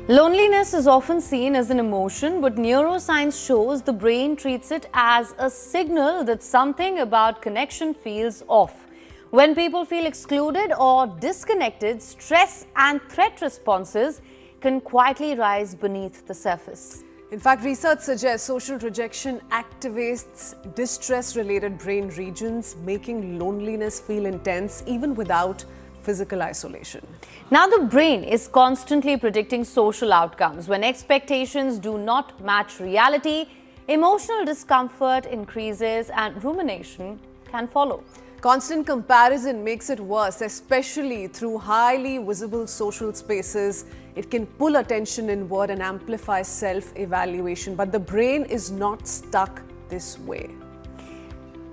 Loneliness is often seen as an emotion, but neuroscience shows the brain treats it as a signal that something about connection feels off. When people feel excluded or disconnected, stress and threat responses can quietly rise beneath the surface. In fact, research suggests social rejection activates distress-related brain regions, making loneliness feel intense even without physical isolation. Now, the brain is constantly predicting social outcomes. When expectations do not match reality, emotional discomfort increases and rumination can follow. Constant comparison makes it worse, especially through highly visible social spaces. It can pull attention inward and amplify self-evaluation. But the brain is not stuck this way.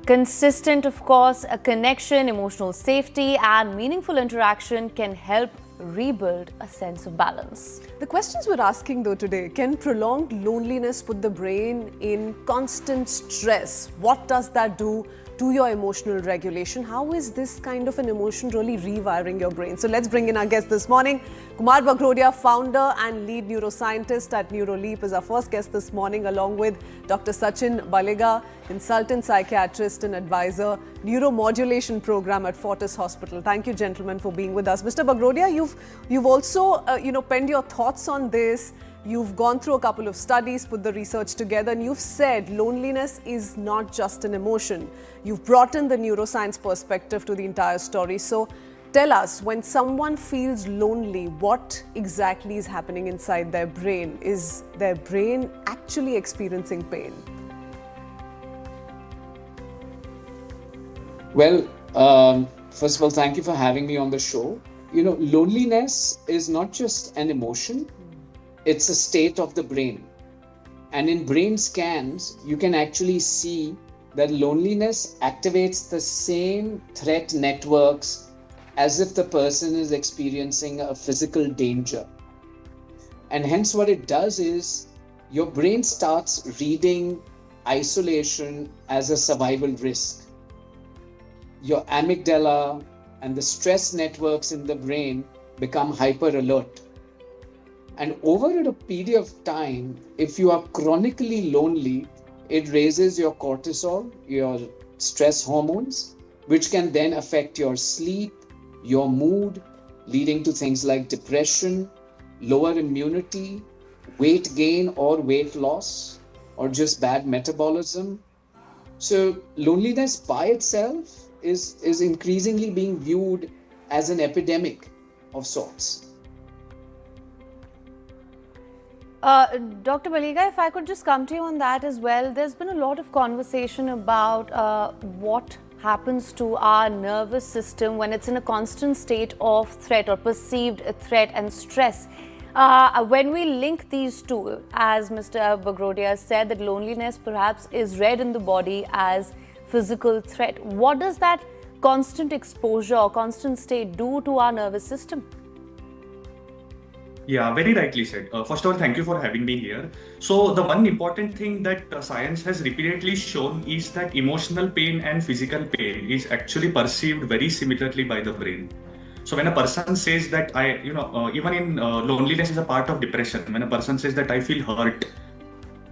Consistent, of course, a connection, emotional safety, and meaningful interaction can help rebuild a sense of balance. The questions we're asking though today: can prolonged loneliness put the brain in constant stress? What does that do to your emotional regulation? How is this kind of an emotion really rewiring your brain? So let's bring in our guest this morning. Kumar Bagrodia, founder and lead neuroscientist at NeuroLeap, is our first guest this morning, along with Dr. Sachin Balega, consultant psychiatrist and advisor, neuromodulation program at Fortis Hospital. Thank you, gentlemen, for being with us. Mr. Bagrodia, you've also penned your thoughts on this. You've gone through a couple of studies, put the research together, and you've said loneliness is not just an emotion. You've brought in the neuroscience perspective to the entire story. So tell us, when someone feels lonely, what exactly is happening inside their brain? Is their brain actually experiencing pain? Well, first of all, thank you for having me on the show. Loneliness is not just an emotion. It's a state of the brain. And in brain scans, you can actually see that loneliness activates the same threat networks as if the person is experiencing a physical danger. And hence what it does is your brain starts reading isolation as a survival risk. Your amygdala and the stress networks in the brain become hyper alert. And over a period of time, if you are chronically lonely, it raises your cortisol, your stress hormones, which can then affect your sleep, your mood, leading to things like depression, lower immunity, weight gain or weight loss, or just bad metabolism. So loneliness by itself is increasingly being viewed as an epidemic of sorts. Dr. Balega, if I could just come to you on that as well. There's been a lot of conversation about what happens to our nervous system when it's in a constant state of threat or perceived threat and stress. When we link these two, as Mr. Bagrodia said, that loneliness perhaps is read in the body as physical threat. What does that constant exposure or constant state do to our nervous system? Yeah, very rightly said. First of all, thank you for having me here. So the one important thing that science has repeatedly shown is that emotional pain and physical pain is actually perceived very similarly by the brain. So when a person says that even in loneliness is a part of depression, when a person says that I feel hurt,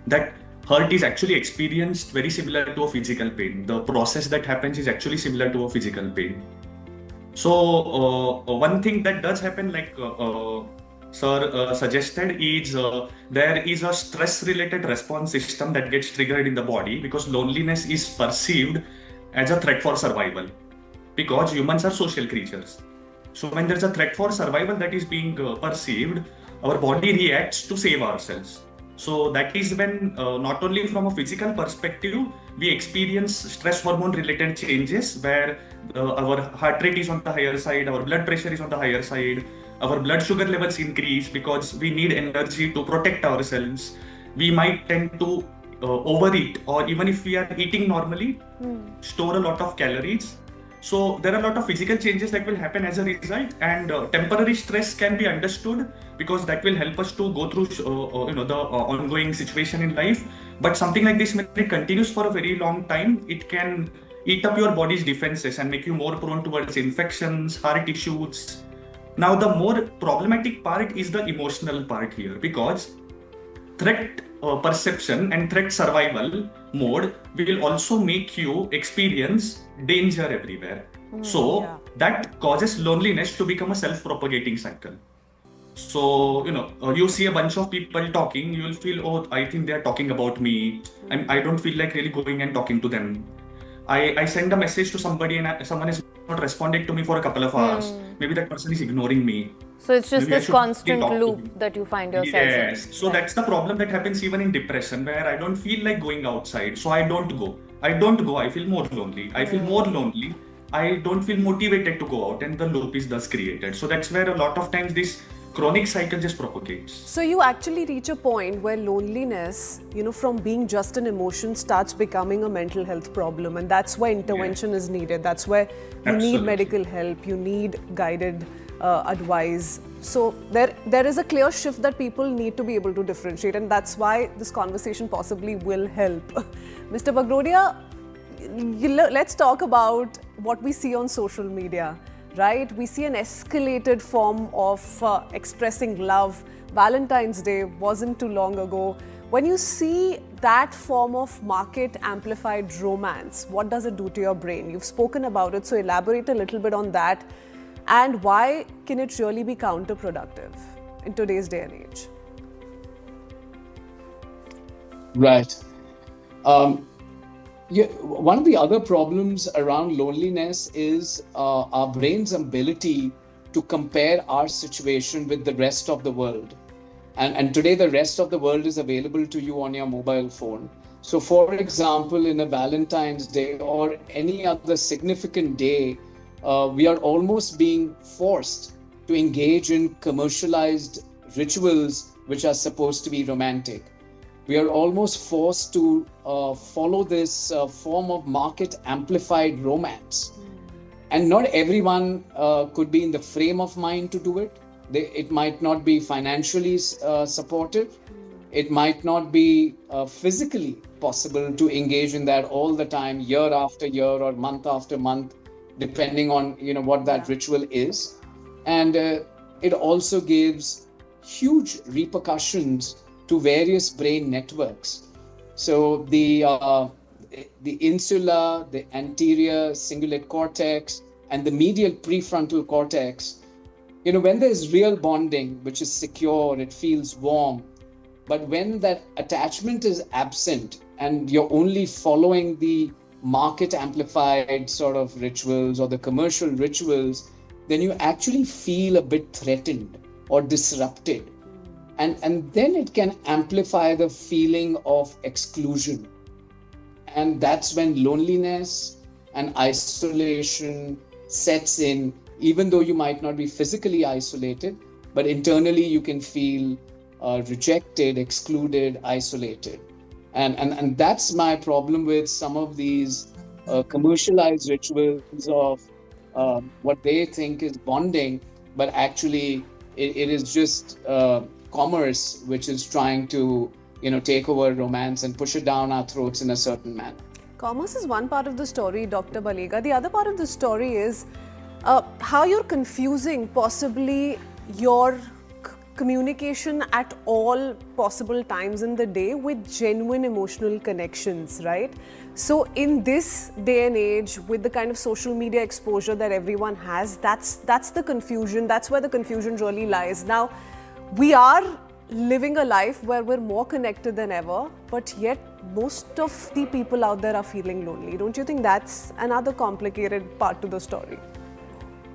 that hurt is actually experienced very similar to a physical pain. The process that happens is actually similar to a physical pain. So one thing that does happen, like Sir suggested, is there is a stress-related response system that gets triggered in the body because loneliness is perceived as a threat for survival, because humans are social creatures. So when there's a threat for survival that is being perceived, our body reacts to save ourselves. So that is when not only from a physical perspective, we experience stress hormone related changes where our heart rate is on the higher side, our blood pressure is on the higher side, our blood sugar levels increase because we need energy to protect ourselves. We might tend to overeat, or even if we are eating normally, store a lot of calories. So there are a lot of physical changes that will happen as a result, and temporary stress can be understood because that will help us to go through the ongoing situation in life. But something like this, when it continues for a very long time, it can eat up your body's defenses and make you more prone towards infections, heart issues, Now, the more problematic part is the emotional part here, because threat perception and threat survival mode will also make you experience danger everywhere. So that causes loneliness to become a self-propagating cycle. So, you see a bunch of people talking, you will feel, oh, I think they're talking about me. I don't feel like really going and talking to them. I send a message to somebody and someone is not responding to me for a couple of hours. Maybe that person is ignoring me. So it's just Maybe I this should really constant talk to loop him. that you find yourself in. Yes. So that's the problem that happens even in depression, where I don't feel like going outside. So I don't go. I feel more lonely. I feel more lonely. I don't feel motivated to go out, and the loop is thus created. So that's where a lot of times this chronic cycle just propagates. So you actually reach a point where loneliness, from being just an emotion starts becoming a mental health problem, and that's where intervention is needed. That's where you need Absolutely. medical help, you need guided advice. So there is a clear shift that people need to be able to differentiate, and that's why this conversation possibly will help. Mr. Bagrodia, let's talk about what we see on social media. Right? We see an escalated form of expressing love. Valentine's Day wasn't too long ago. When you see that form of market amplified romance, what does it do to your brain? You've spoken about it, so elaborate a little bit on that. And why can it really be counterproductive in today's day and age? Right. One of the other problems around loneliness is our brain's ability to compare our situation with the rest of the world. And today, the rest of the world is available to you on your mobile phone. So, for example, in a Valentine's Day or any other significant day, we are almost being forced to engage in commercialized rituals which are supposed to be romantic. We are almost forced to follow this form of market amplified romance. And not everyone could be in the frame of mind to do it. It might not be financially supportive. It might not be physically possible to engage in that all the time, year after year or month after month, depending on what that ritual is. And it also gives huge repercussions to various brain networks. So the insula, the anterior cingulate cortex, and the medial prefrontal cortex, when there's real bonding, which is secure, it feels warm. But when that attachment is absent and you're only following the market amplified sort of rituals or the commercial rituals, then you actually feel a bit threatened or disrupted. And then it can amplify the feeling of exclusion. And that's when loneliness and isolation sets in, even though you might not be physically isolated, but internally you can feel rejected, excluded, isolated. And that's my problem with some of these commercialized rituals of what they think is bonding, but actually it is just commerce which is trying to take over romance and push it down our throats in a certain manner. Commerce is one part of the story, Dr. Balega. The other part of the story is how you're confusing possibly your communication at all possible times in the day with genuine emotional connections, right? So in this day and age, with the kind of social media exposure that everyone has, that's the confusion. That's where the confusion really lies. Now, we are living a life where we're more connected than ever, but yet most of the people out there are feeling lonely. Don't you think that's another complicated part to the story?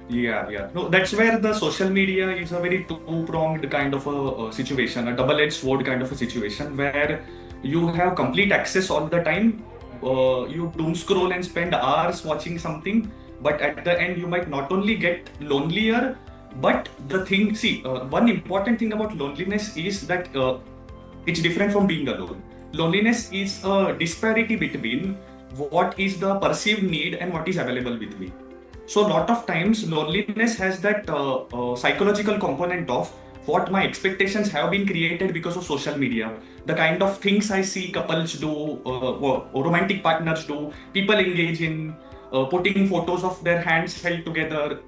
Yeah. No, that's where the social media is a very two-pronged kind of a situation, a double-edged sword kind of a situation, where you have complete access all the time. You doom scroll and spend hours watching something, but at the end you might not only get lonelier, but one important thing about loneliness is that it's different from being alone. Loneliness is a disparity between what is the perceived need and what is available with me. So a lot of times loneliness has that psychological component of what my expectations have been created because of social media. The kind of things I see couples do, or romantic partners do, people engage in, putting photos of their hands held together.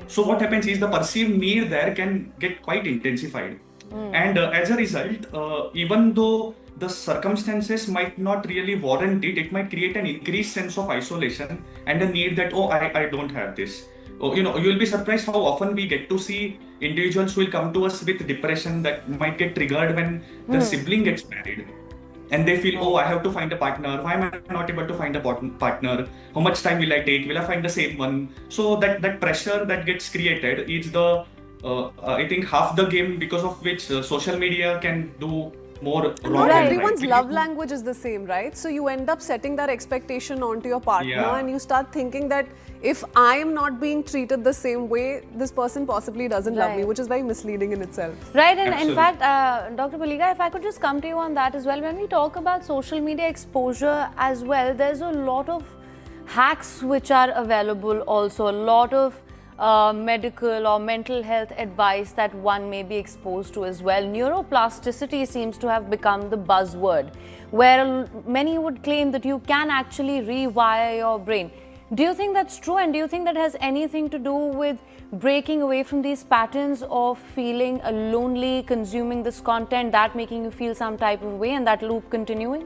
So what happens is the perceived need there can get quite intensified. And as a result, even though the circumstances might not really warrant it, it might create an increased sense of isolation and a need that, oh, I don't have this. Oh, you'll be surprised how often we get to see individuals who will come to us with depression that might get triggered when their sibling gets married. And they feel, oh, I have to find a partner. Why am I not able to find a partner? How much time will I take? Will I find the same one? So that pressure that gets created is I think half the game, because of which social media can do more wrong Not than right. everyone's love language is the same, right? So you end up setting that expectation onto your partner, Yeah. and you start thinking that if I am not being treated the same way, this person possibly doesn't love me, Right. which is very misleading in itself. Right, and in Absolutely. fact, Dr. Baliga, if I could just come to you on that as well, when we talk about social media exposure as well, there's a lot of hacks which are available also, a lot of medical or mental health advice that one may be exposed to as well. Neuroplasticity seems to have become the buzzword, where many would claim that you can actually rewire your brain. Do you think that's true, and do you think that has anything to do with breaking away from these patterns of feeling lonely, consuming this content, that making you feel some type of way, and that loop continuing?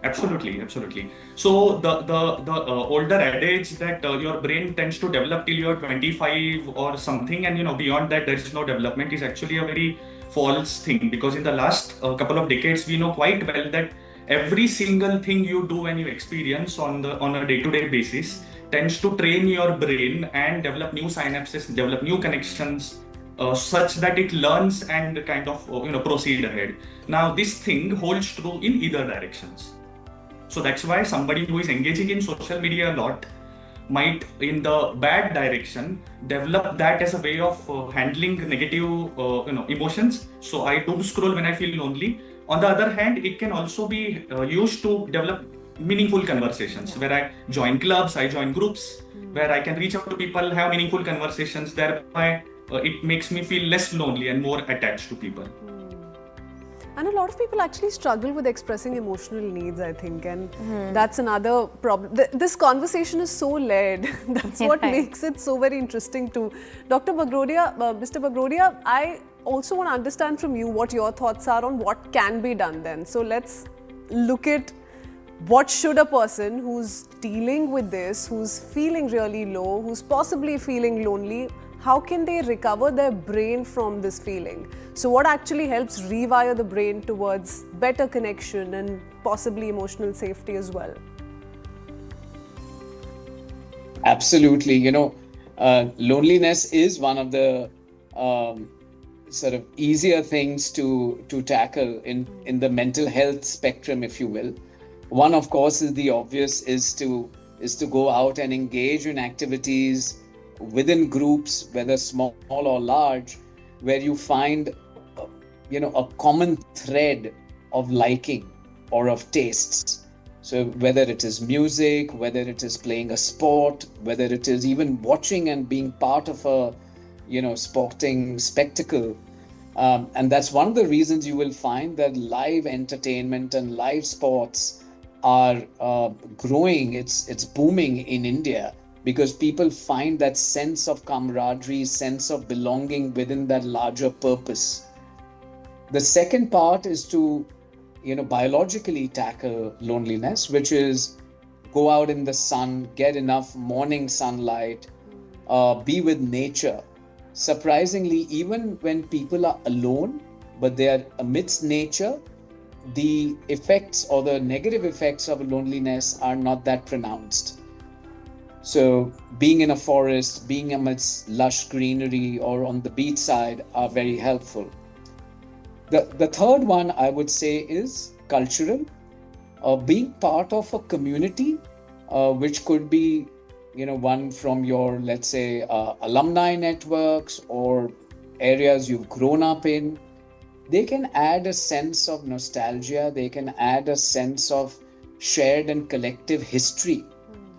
Absolutely. So the older adage that your brain tends to develop till you're 25 or something, and beyond that there is no development, is actually a very false thing. Because in the last couple of decades, we know quite well that every single thing you do and you experience on a day-to-day basis tends to train your brain and develop new synapses, develop new connections, such that it learns and kind of proceed ahead. Now this thing holds true in either directions. So that's why somebody who is engaging in social media a lot might, in the bad direction, develop that as a way of handling negative emotions. So I doom scroll when I feel lonely. On the other hand, it can also be used to develop meaningful conversations, where I join clubs, I join groups, where I can reach out to people, have meaningful conversations. Thereby, it makes me feel less lonely and more attached to people. And a lot of people actually struggle with expressing emotional needs, I think, and that's another problem. This conversation is so led. That's what Right. makes it so very interesting too. Dr. Bagrodia, Mr. Bagrodia, I also want to understand from you what your thoughts are on what can be done then. So let's look at what should a person who's dealing with this, who's feeling really low, who's possibly feeling lonely, how can they recover their brain from this feeling? So what actually helps rewire the brain towards better connection and possibly emotional safety as well? Absolutely. Loneliness is one of the sort of easier things to tackle in the mental health spectrum, if you will. One, of course, is the obvious, is to go out and engage in activities within groups, whether small or large, where you find a common thread of liking or of tastes. So whether it is music, whether it is playing a sport, whether it is even watching and being part of a sporting spectacle. And that's one of the reasons you will find that live entertainment and live sports are growing. It's booming in India, because people find that sense of camaraderie, sense of belonging within that larger purpose. The second part is to biologically tackle loneliness, which is go out in the sun, get enough morning sunlight, be with nature. Surprisingly, even when people are alone, but they are amidst nature, the effects or the negative effects of loneliness are not that pronounced. So being in a forest, being amidst lush greenery or on the beach side are very helpful. The third one I would say is cultural. Being part of a community, which could be one from your, let's say, alumni networks or areas you've grown up in. They can add a sense of nostalgia. They can add a sense of shared and collective history,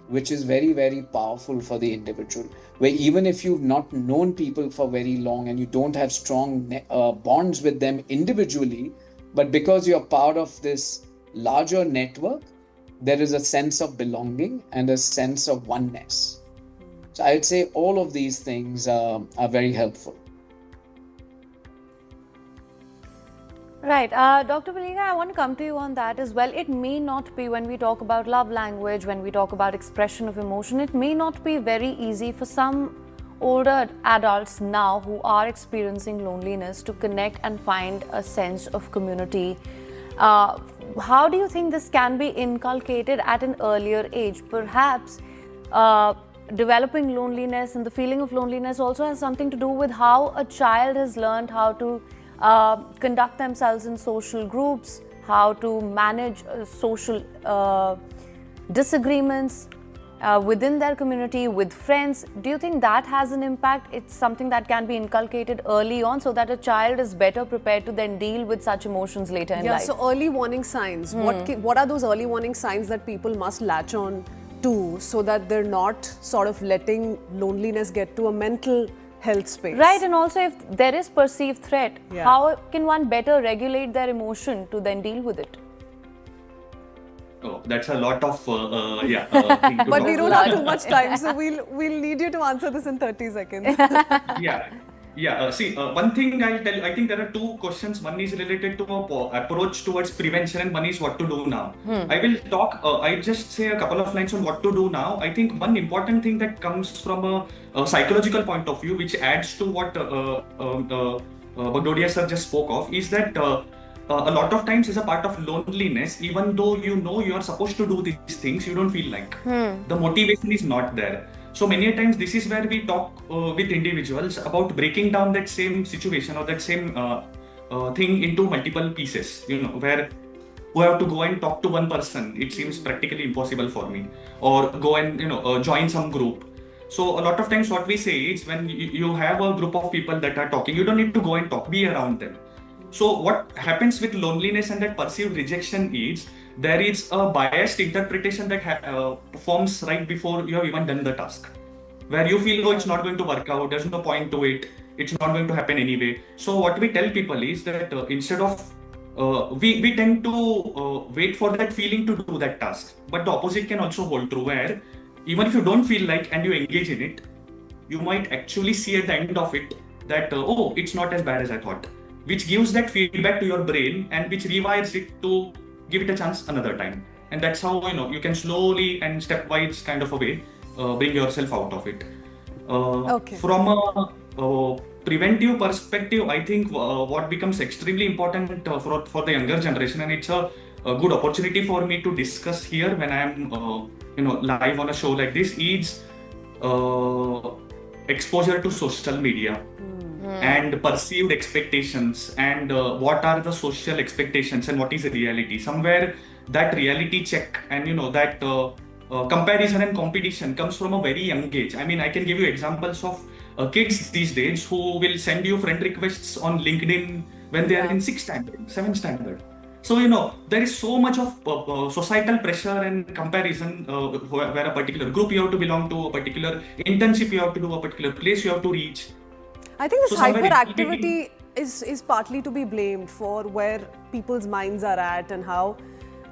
which is very, very powerful for the individual. Where even if you've not known people for very long and you don't have strong bonds with them individually, but because you're part of this larger network, there is a sense of belonging and a sense of oneness. So I'd say all of these things are very helpful. Right. Dr. Palika, I want to come to you on that as well. It may not be, when we talk about love language, when we talk about expression of emotion, it may not be very easy for some older adults now who are experiencing loneliness to connect and find a sense of community. How do you think this can be inculcated at an earlier age? Perhaps developing loneliness and the feeling of loneliness also has something to do with how a child has learned how to conduct themselves in social groups, how to manage social disagreements within their community, with friends. Do you think that has an impact? It's something that can be inculcated early on so that a child is better prepared to then deal with such emotions later in life? So early warning signs. What are those early warning signs that people must latch on to so that they're not sort of letting loneliness get to a mental health space? Right, and also if there is perceived threat, how can one better regulate their emotion to then deal with it? Oh, that's a lot of thing to But talk we don't about. have too much time, so we'll need you to answer this in 30 seconds. One thing I'll tell you, I think there are two questions. One is related to approach towards prevention, and one is what to do now. I will talk, I just say a couple of lines on what to do now. I think one important thing that comes from a psychological point of view, which adds to what Bagdodia sir just spoke of, is that a lot of times as a part of loneliness, even though you know you are supposed to do these things, you don't feel like. The motivation is not there. So many times this is where we talk with individuals about breaking down that same situation or that same thing into multiple pieces, where who have to go and talk to one person, it seems practically impossible for me, or go and join some group. So a lot of times what we say is, when you have a group of people that are talking, you don't need to go and talk, be around them. So what happens with loneliness and that perceived rejection is, there is a biased interpretation that forms right before you have even done the task, where you feel, oh, it's not going to work out, there's no point to it, it's not going to happen anyway. So what we tell people is that instead of, we tend to wait for that feeling to do that task. But the opposite can also hold true, where even if you don't feel like and you engage in it, you might actually see at the end of it that, oh, it's not as bad as I thought, which gives that feedback to your brain and which rewires it to give it a chance another time. And that's how you can slowly and stepwise kind of a way bring yourself out of it. From a preventive perspective, I think what becomes extremely important for the younger generation, and it's a good opportunity for me to discuss here when I am live on a show like this, is exposure to social media. And perceived expectations, and what are the social expectations and what is the reality. Somewhere that reality check and that comparison and competition comes from a very young age. I mean, I can give you examples of kids these days who will send you friend requests on LinkedIn when they are in 6th standard, 7th standard. So there is so much of societal pressure and comparison, where a particular group you have to belong to, a particular internship you have to do, a particular place you have to reach. I think this hyperactivity is partly to be blamed for where people's minds are at, and how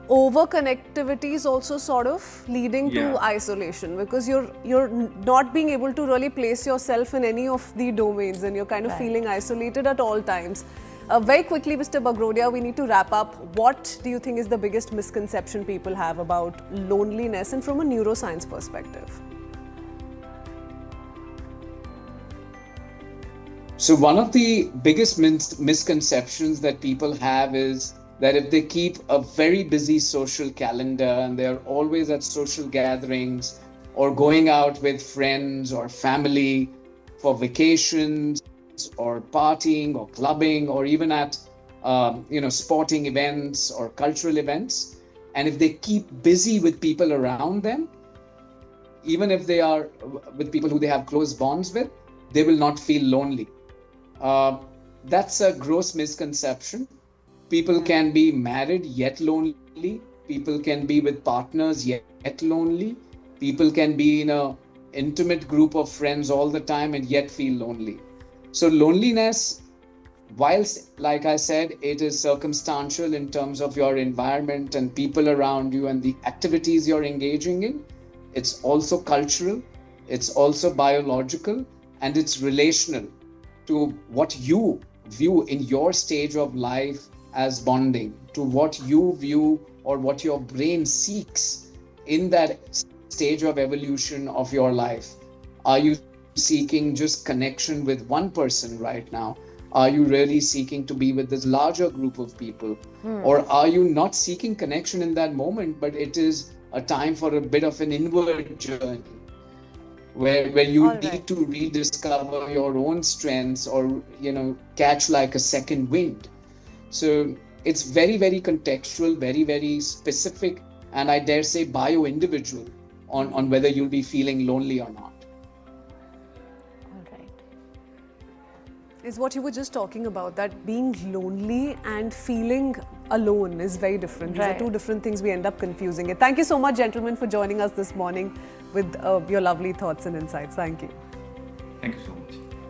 over-connectivity is also sort of leading to isolation, because you're not being able to really place yourself in any of the domains, and you're kind of feeling isolated at all times. Very quickly, Mr. Bagrodia, we need to wrap up. What do you think is the biggest misconception people have about loneliness, and from a neuroscience perspective? So one of the biggest misconceptions that people have is that if they keep a very busy social calendar and they're always at social gatherings or going out with friends or family for vacations or partying or clubbing or even at sporting events or cultural events, and if they keep busy with people around them, even if they are with people who they have close bonds with, they will not feel lonely. That's a gross misconception. People can be married yet lonely. People can be with partners yet lonely. People can be in an intimate group of friends all the time and yet feel lonely. So loneliness, whilst, like I said, it is circumstantial in terms of your environment and people around you and the activities you're engaging in, it's also cultural. it's also biological, and it's relational to what you view in your stage of life as bonding, to what you view or what your brain seeks in that stage of evolution of your life. Are you seeking just connection with one person right now? Are you really seeking to be with this larger group of people? Or are you not seeking connection in that moment, but it is a time for a bit of an inward journey where you All right. need to rediscover your own strengths, or catch like a second wind. So it's very, very contextual, very, very specific, and I dare say bio-individual on whether you'll be feeling lonely or not. All right. Is what you were just talking about, that being lonely and feeling alone is very different. These Right. are two different things. We end up confusing it. Thank you so much, gentlemen, for joining us this morning with your lovely thoughts and insights. Thank you. Thank you so much.